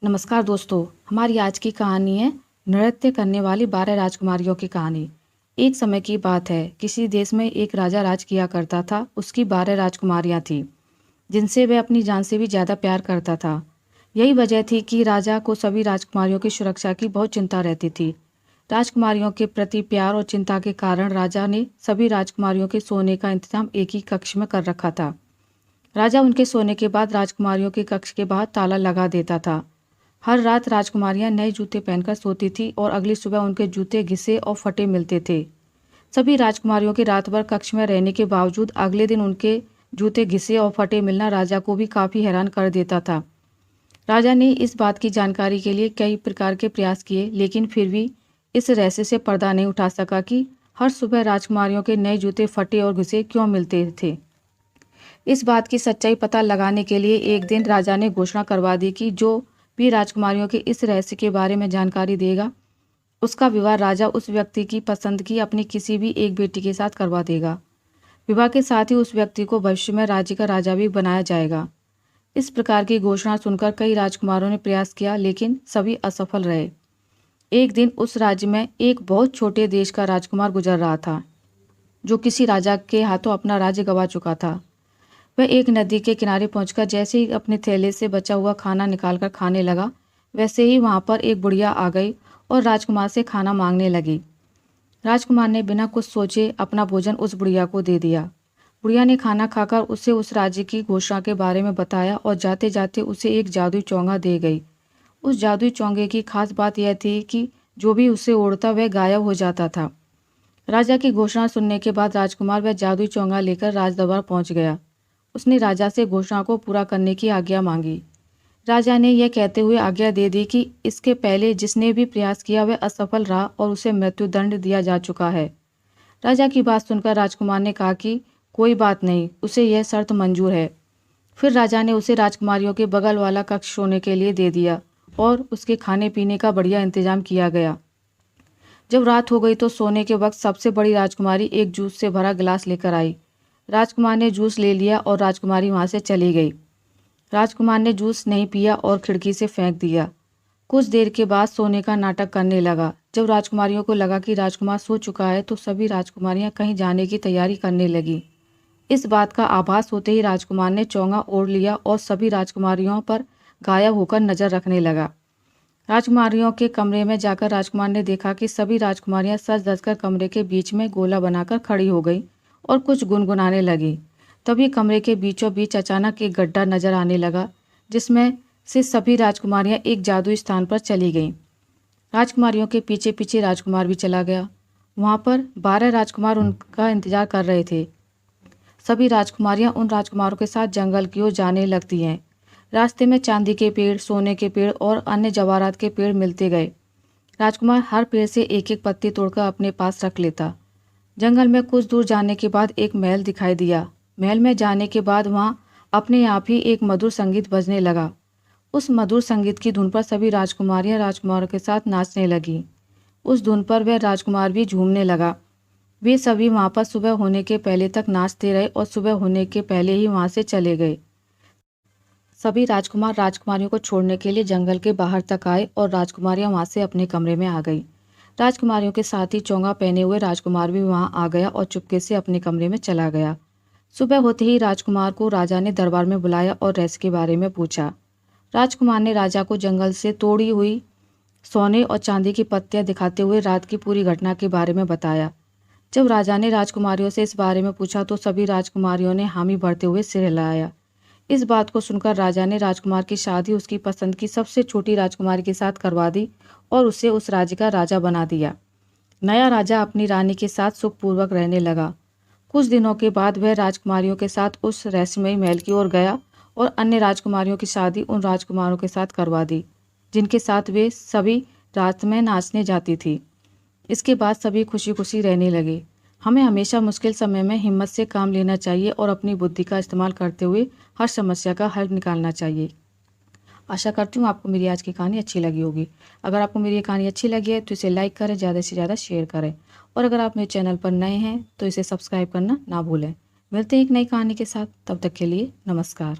नमस्कार दोस्तों, हमारी आज की कहानी है नृत्य करने वाली 12 राजकुमारियों की कहानी। एक समय की बात है, किसी देश में एक राजा राज किया करता था। उसकी 12 राजकुमारियां थीं, जिनसे वह अपनी जान से भी ज़्यादा प्यार करता था। यही वजह थी कि राजा को सभी राजकुमारियों की सुरक्षा की बहुत चिंता रहती थी। राजकुमारियों के प्रति प्यार और चिंता के कारण राजा ने सभी राजकुमारियों के सोने का इंतजाम एक ही कक्ष में कर रखा था। राजा उनके सोने के बाद राजकुमारियों के कक्ष के बाहर ताला लगा देता था। हर रात राजकुमारियां नए जूते पहनकर सोती थी और अगली सुबह उनके जूते घिसे और फटे मिलते थे। सभी राजकुमारियों के रात भर कक्ष में रहने के बावजूद अगले दिन उनके जूते घिसे और फटे मिलना राजा को भी काफ़ी हैरान कर देता था। राजा ने इस बात की जानकारी के लिए कई प्रकार के प्रयास किए, लेकिन फिर भी इस रहस्य से पर्दा नहीं उठा सका कि हर सुबह राजकुमारियों के नए जूते फटे और घिसे क्यों मिलते थे। इस बात की सच्चाई पता लगाने के लिए एक दिन राजा ने घोषणा करवा दी कि जो भी राजकुमारियों के इस रहस्य के बारे में जानकारी देगा, उसका विवाह राजा उस व्यक्ति की पसंद की अपनी किसी भी एक बेटी के साथ करवा देगा। विवाह के साथ ही उस व्यक्ति को भविष्य में राज्य का राजा भी बनाया जाएगा। इस प्रकार की घोषणा सुनकर कई राजकुमारों ने प्रयास किया, लेकिन सभी असफल रहे। एक दिन उस राज्य में एक बहुत छोटे देश का राजकुमार गुजर रहा था, जो किसी राजा के हाथों अपना राज्य गंवा चुका था। वह एक नदी के किनारे पहुंचकर जैसे ही अपने थैले से बचा हुआ खाना निकालकर खाने लगा, वैसे ही वहां पर एक बुढ़िया आ गई और राजकुमार से खाना मांगने लगी। राजकुमार ने बिना कुछ सोचे अपना भोजन उस बुढ़िया को दे दिया। बुढ़िया ने खाना खाकर उसे उस राज्य की घोषणा के बारे में बताया और जाते जाते उसे एक जादुई चोंगा दे गई। उस जादुई चोंगे की खास बात यह थी कि जो भी उसे ओढ़ता वह गायब हो जाता था। राजा की घोषणा सुनने के बाद राजकुमार वह जादुई चोंगा लेकर राजदरबार पहुंच गया। उसने राजा से घोषणा को पूरा करने की आज्ञा मांगी। राजा ने यह कहते हुए आज्ञा दे दी कि इसके पहले जिसने भी प्रयास किया वह असफल रहा और उसे मृत्युदंड दिया जा चुका है। राजा की बात सुनकर राजकुमार ने कहा कि कोई बात नहीं, उसे यह शर्त मंजूर है। फिर राजा ने उसे राजकुमारियों के बगल वाला कक्ष सोने के लिए दे दिया और उसके खाने पीने का बढ़िया इंतजाम किया गया। जब रात हो गई तो सोने के वक्त सबसे बड़ी राजकुमारी एक जूस से भरा गिलास लेकर आई। राजकुमार ने जूस ले लिया और राजकुमारी वहां से चली गई। राजकुमार ने जूस नहीं पिया और खिड़की से फेंक दिया। कुछ देर के बाद सोने का नाटक करने लगा। जब राजकुमारियों को लगा कि राजकुमार सो चुका है तो सभी राजकुमारियां कहीं जाने की तैयारी करने लगी। इस बात का आभास होते ही राजकुमार ने चोंगा ओढ़ लिया और सभी राजकुमारियों पर गायब होकर नजर रखने लगा। राजकुमारियों के कमरे में जाकर राजकुमार ने देखा कि सभी राजकुमारियां सज धज कर कमरे के बीच में गोला बनाकर खड़ी हो गई और कुछ गुनगुनाने लगी। तभी कमरे के बीचों बीच अचानक एक गड्ढा नजर आने लगा, जिसमें से सभी राजकुमारियां एक जादुई स्थान पर चली गईं। राजकुमारियों के पीछे पीछे राजकुमार भी चला गया। वहां पर 12 राजकुमार उनका इंतजार कर रहे थे। सभी राजकुमारियां उन राजकुमारों के साथ जंगल की ओर जाने लगती हैं। रास्ते में चांदी के पेड़, सोने के पेड़ और अन्य जवाहरात के पेड़ मिलते गए। राजकुमार हर पेड़ से एक एक पत्ती तोड़कर अपने पास रख लेता। जंगल में कुछ दूर जाने के बाद एक महल दिखाई दिया। महल में जाने के बाद वहां अपने आप ही एक मधुर संगीत बजने लगा। उस मधुर संगीत की धुन पर सभी राजकुमारियां राजकुमारों के साथ नाचने लगी। उस धुन पर वह राजकुमार भी झूमने लगा। वे सभी वहां पर सुबह होने के पहले तक नाचते रहे और सुबह होने के पहले ही वहां से चले गए। सभी राजकुमार राजकुमारियों को छोड़ने के लिए जंगल के बाहर तक आए और राजकुमारियां वहां से अपने कमरे में आ गई। राजकुमारियों के साथ ही चोंगा पहने हुए राजकुमार भी वहां आ गया और चुपके से अपने कमरे में चला गया। सुबह होते ही राजकुमार को राजा ने दरबार में बुलाया और रहस्य के बारे में पूछा। राजकुमार ने राजा को जंगल से तोड़ी हुई सोने और चांदी की पत्तियां दिखाते हुए रात की पूरी घटना के बारे में बताया। जब राजा ने राजकुमारियों से इस बारे में पूछा तो सभी राजकुमारियों ने हामी भरते हुए सिर हिलाया। इस बात को सुनकर राजा ने राजकुमार की शादी उसकी पसंद की सबसे छोटी राजकुमारी के साथ करवा दी और उसे उस राज्य का राजा बना दिया। नया राजा अपनी रानी के साथ सुखपूर्वक रहने लगा। कुछ दिनों के बाद वह राजकुमारियों के साथ उस रहस्यमयी महल की ओर गया और अन्य राजकुमारियों की शादी उन राजकुमारों के साथ करवा दी, जिनके साथ वे सभी रात में नाचने जाती थी। इसके बाद सभी खुशी खुशी रहने लगे। हमें हमेशा मुश्किल समय में हिम्मत से काम लेना चाहिए और अपनी बुद्धि का इस्तेमाल करते हुए हर समस्या का हल निकालना चाहिए। आशा करती हूँ आपको मेरी आज की कहानी अच्छी लगी होगी। अगर आपको मेरी ये कहानी अच्छी लगी है तो इसे लाइक करें, ज़्यादा से ज़्यादा शेयर करें और अगर आप मेरे चैनल पर नए हैं तो इसे सब्सक्राइब करना ना भूलें। मिलते हैं एक नई कहानी के साथ, तब तक के लिए नमस्कार।